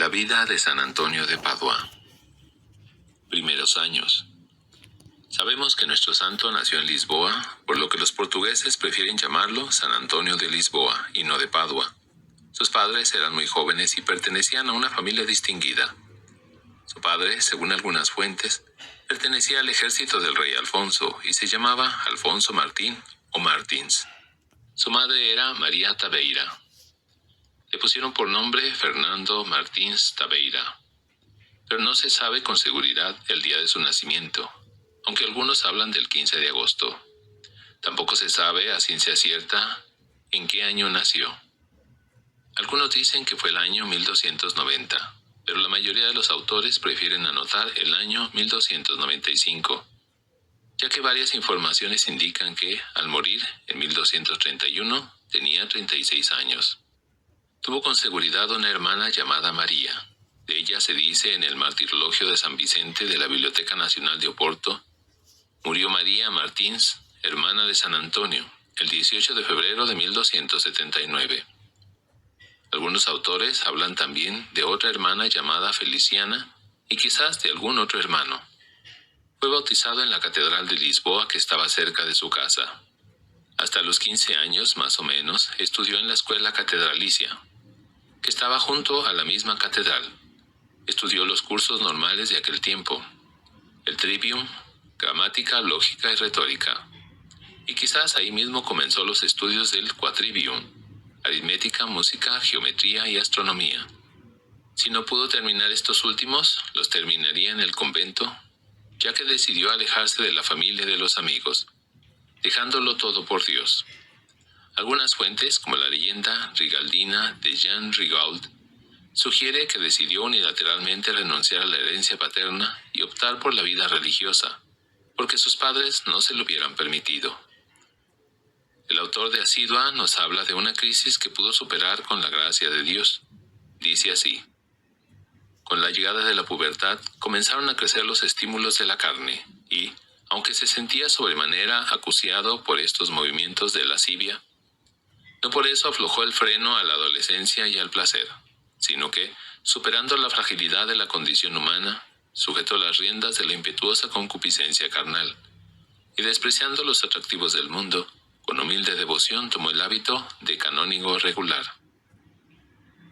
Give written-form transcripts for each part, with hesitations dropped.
La vida de San Antonio de Padua. Primeros años. Sabemos que nuestro santo nació en Lisboa, por lo que los portugueses prefieren llamarlo San Antonio de Lisboa y no de Padua. Sus padres eran muy jóvenes y pertenecían a una familia distinguida. Su padre, según algunas fuentes, pertenecía al ejército del rey Alfonso y se llamaba Alfonso Martín o Martins. Su madre era María Tabeira. Le pusieron por nombre Fernando Martins Tabeira, pero no se sabe con seguridad el día de su nacimiento, aunque algunos hablan del 15 de agosto. Tampoco se sabe a ciencia cierta en qué año nació. Algunos dicen que fue el año 1290, pero la mayoría de los autores prefieren anotar el año 1295, ya que varias informaciones indican que, al morir en 1231, tenía 36 años. Tuvo con seguridad una hermana llamada María. De ella se dice en el Martirologio de San Vicente de la Biblioteca Nacional de Oporto: murió María Martins, hermana de San Antonio, el 18 de febrero de 1279. Algunos autores hablan también de otra hermana llamada Feliciana y quizás de algún otro hermano. Fue bautizado en la Catedral de Lisboa, que estaba cerca de su casa. Hasta los 15 años, más o menos, estudió en la escuela catedralicia, que estaba junto a la misma catedral. Estudió los cursos normales de aquel tiempo: el trivium, gramática, lógica y retórica. Y quizás ahí mismo comenzó los estudios del quadrivium: aritmética, música, geometría y astronomía. Si no pudo terminar estos últimos, los terminaría en el convento, ya que decidió alejarse de la familia y de los amigos, dejándolo todo por Dios. Algunas fuentes, como la leyenda rigaldina de Jean Rigaud, sugiere que decidió unilateralmente renunciar a la herencia paterna y optar por la vida religiosa, porque sus padres no se lo hubieran permitido. El autor de Asidua nos habla de una crisis que pudo superar con la gracia de Dios. Dice así: con la llegada de la pubertad comenzaron a crecer los estímulos de la carne, y, aunque se sentía sobremanera acuciado por estos movimientos de lascivia, no por eso aflojó el freno a la adolescencia y al placer, sino que, superando la fragilidad de la condición humana, sujetó las riendas de la impetuosa concupiscencia carnal, y despreciando los atractivos del mundo, con humilde devoción tomó el hábito de canónigo regular.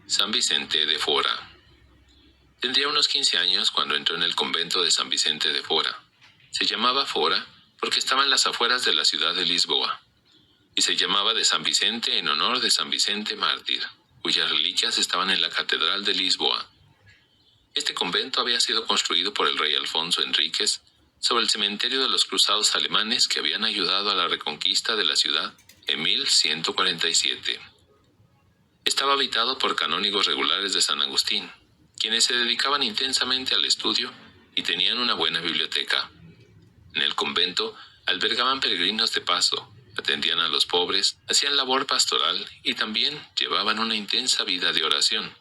San Vicente de Fora. Tendría unos 15 años cuando entró en el convento de San Vicente de Fora. Se llamaba Fora porque estaba en las afueras de la ciudad de Lisboa, y se llamaba de San Vicente en honor de San Vicente mártir, cuyas reliquias estaban en la Catedral de Lisboa. Este convento había sido construido por el rey Alfonso Enríquez sobre el cementerio de los cruzados alemanes que habían ayudado a la reconquista de la ciudad en 1147. Estaba habitado por canónigos regulares de San Agustín, quienes se dedicaban intensamente al estudio y tenían una buena biblioteca. En el convento albergaban peregrinos de paso, atendían a los pobres, hacían labor pastoral y también llevaban una intensa vida de oración,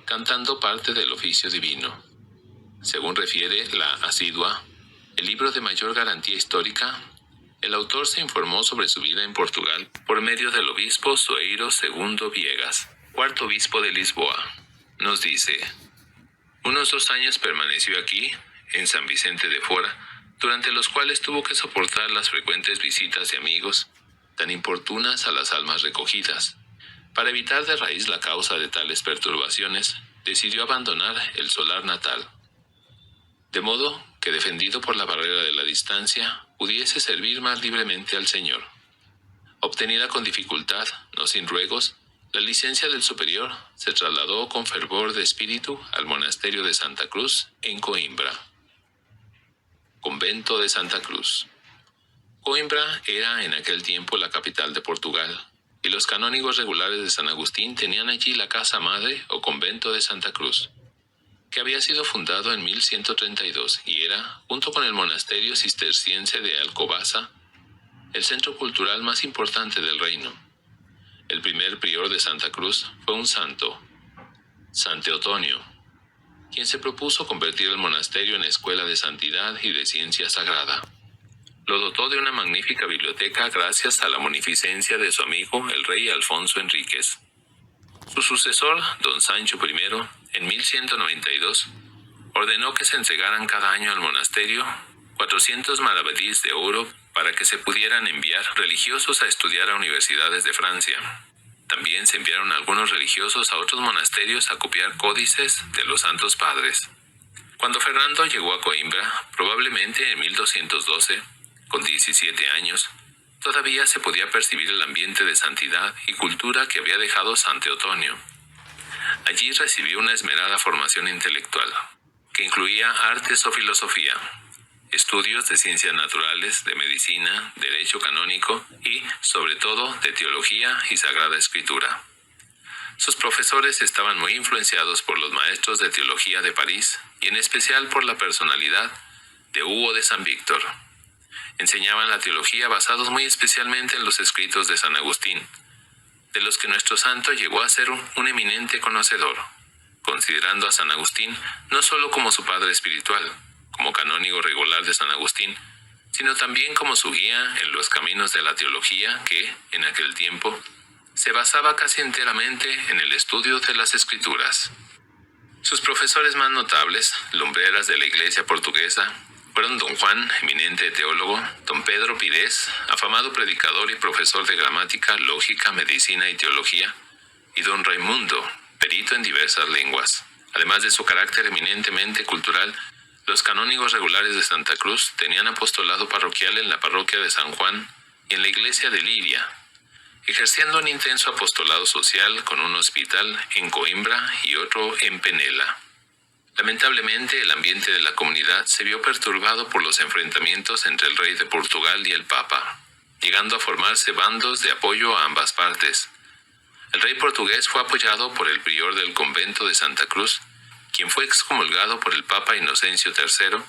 cantando parte del oficio divino. Según refiere la Asidua, el libro de mayor garantía histórica, el autor se informó sobre su vida en Portugal por medio del obispo Soeiro II Viegas, cuarto obispo de Lisboa. Nos dice: unos 2 años permaneció aquí, en San Vicente de Fora, durante los cuales tuvo que soportar las frecuentes visitas de amigos, tan importunas a las almas recogidas. Para evitar de raíz la causa de tales perturbaciones, decidió abandonar el solar natal, de modo que, defendido por la barrera de la distancia, pudiese servir más libremente al Señor. Obtenida con dificultad, no sin ruegos, la licencia del superior, se trasladó con fervor de espíritu al monasterio de Santa Cruz en Coimbra. Convento de Santa Cruz. Coimbra era en aquel tiempo la capital de Portugal, y los canónigos regulares de San Agustín tenían allí la casa madre o convento de Santa Cruz, que había sido fundado en 1132 y era, junto con el monasterio cisterciense de Alcobaza, el centro cultural más importante del reino. El primer prior de Santa Cruz fue un santo, San Teotonio, quien se propuso convertir el monasterio en escuela de santidad y de ciencia sagrada. Lo dotó de una magnífica biblioteca gracias a la munificencia de su amigo el rey Alfonso Enríquez. Su sucesor, don Sancho I, En 1192, ordenó que se entregaran cada año al monasterio 400 maravedís de oro para que se pudieran enviar religiosos a estudiar a universidades de Francia. También se enviaron algunos religiosos a otros monasterios a copiar códices de los santos padres. Cuando Fernando llegó a Coimbra, probablemente en 1212, con 17 años, todavía se podía percibir el ambiente de santidad y cultura que había dejado San Teotonio. Allí recibió una esmerada formación intelectual, que incluía artes o filosofía, estudios de ciencias naturales, de medicina, derecho canónico y, sobre todo, de teología y sagrada escritura. Sus profesores estaban muy influenciados por los maestros de teología de París y en especial por la personalidad de Hugo de San Víctor. Enseñaban la teología basados muy especialmente en los escritos de San Agustín, de los que nuestro santo llegó a ser un eminente conocedor, considerando a San Agustín no solo como su padre espiritual, como canónigo regular de San Agustín, sino también como su guía en los caminos de la teología que, en aquel tiempo, se basaba casi enteramente en el estudio de las Escrituras. Sus profesores más notables, lumbreras de la Iglesia portuguesa, fueron don Juan, eminente teólogo, don Pedro Pires, afamado predicador y profesor de gramática, lógica, medicina y teología, y don Raimundo, perito en diversas lenguas. Además de su carácter eminentemente cultural, los canónigos regulares de Santa Cruz tenían apostolado parroquial en la parroquia de San Juan y en la iglesia de Liria, ejerciendo un intenso apostolado social con un hospital en Coimbra y otro en Penela. Lamentablemente, el ambiente de la comunidad se vio perturbado por los enfrentamientos entre el rey de Portugal y el Papa, llegando a formarse bandos de apoyo a ambas partes. El rey portugués fue apoyado por el prior del convento de Santa Cruz, quien fue excomulgado por el Papa Inocencio III,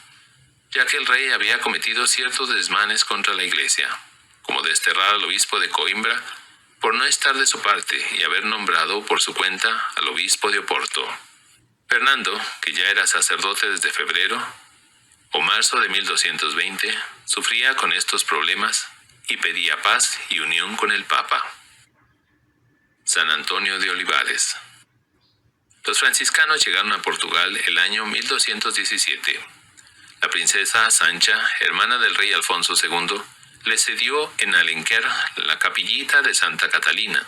ya que el rey había cometido ciertos desmanes contra la iglesia, como desterrar al obispo de Coimbra por no estar de su parte y haber nombrado por su cuenta al obispo de Oporto. Fernando, que ya era sacerdote desde febrero o marzo de 1220, sufría con estos problemas y pedía paz y unión con el Papa. San Antonio de Olivares. Los franciscanos llegaron a Portugal el año 1217. La princesa Sancha, hermana del rey Alfonso II, le cedió en Alenquer la capillita de Santa Catalina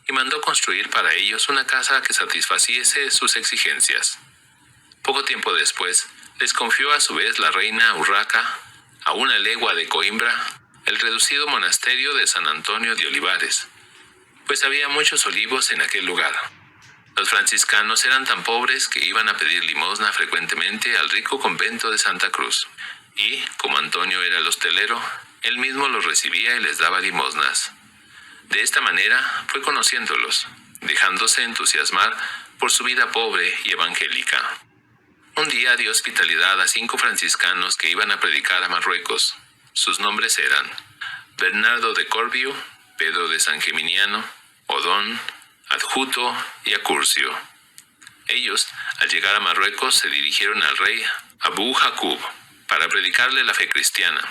y mandó construir para ellos una casa que satisfaciese sus exigencias. Poco tiempo después, les confió a su vez la reina Urraca, a una legua de Coimbra, el reducido monasterio de San Antonio de Olivares, pues había muchos olivos en aquel lugar. Los franciscanos eran tan pobres que iban a pedir limosna frecuentemente al rico convento de Santa Cruz, y, como Antonio era el hostelero, él mismo los recibía y les daba limosnas. De esta manera fue conociéndolos, dejándose entusiasmar por su vida pobre y evangélica. Un día dio hospitalidad a 5 franciscanos que iban a predicar a Marruecos. Sus nombres eran Bernardo de Corvio, Pedro de San Geminiano, Odón, Adjuto y Acurcio. Ellos, al llegar a Marruecos, se dirigieron al rey Abu Jacub para predicarle la fe cristiana.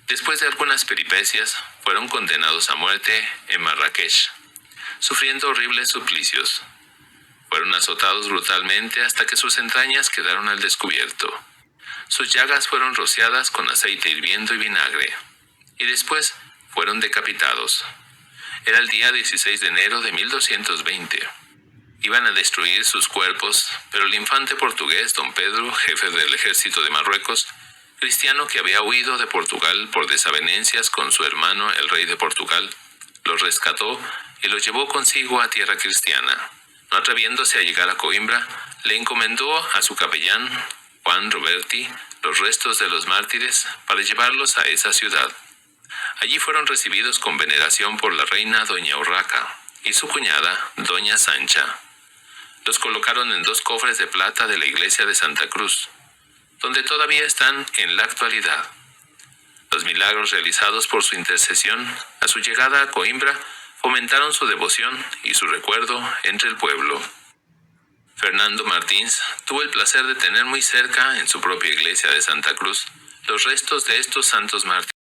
Después de algunas peripecias, fueron condenados a muerte en Marrakech, sufriendo horribles suplicios. Fueron azotados brutalmente hasta que sus entrañas quedaron al descubierto. Sus llagas fueron rociadas con aceite hirviendo y vinagre, y después fueron decapitados. Era el día 16 de enero de 1220. Iban a destruir sus cuerpos, pero el infante portugués don Pedro, jefe del ejército de Marruecos, cristiano que había huido de Portugal por desavenencias con su hermano el rey de Portugal, los rescató y los llevó consigo a tierra cristiana. No atreviéndose a llegar a Coimbra, le encomendó a su capellán, Juan Roberti, los restos de los mártires para llevarlos a esa ciudad. Allí fueron recibidos con veneración por la reina doña Urraca y su cuñada, doña Sancha. Los colocaron en 2 cofres de plata de la iglesia de Santa Cruz, donde todavía están en la actualidad. Los milagros realizados por su intercesión a su llegada a Coimbra fomentaron su devoción y su recuerdo entre el pueblo. Fernando Martins tuvo el placer de tener muy cerca, en su propia iglesia de Santa Cruz, los restos de estos santos mártires.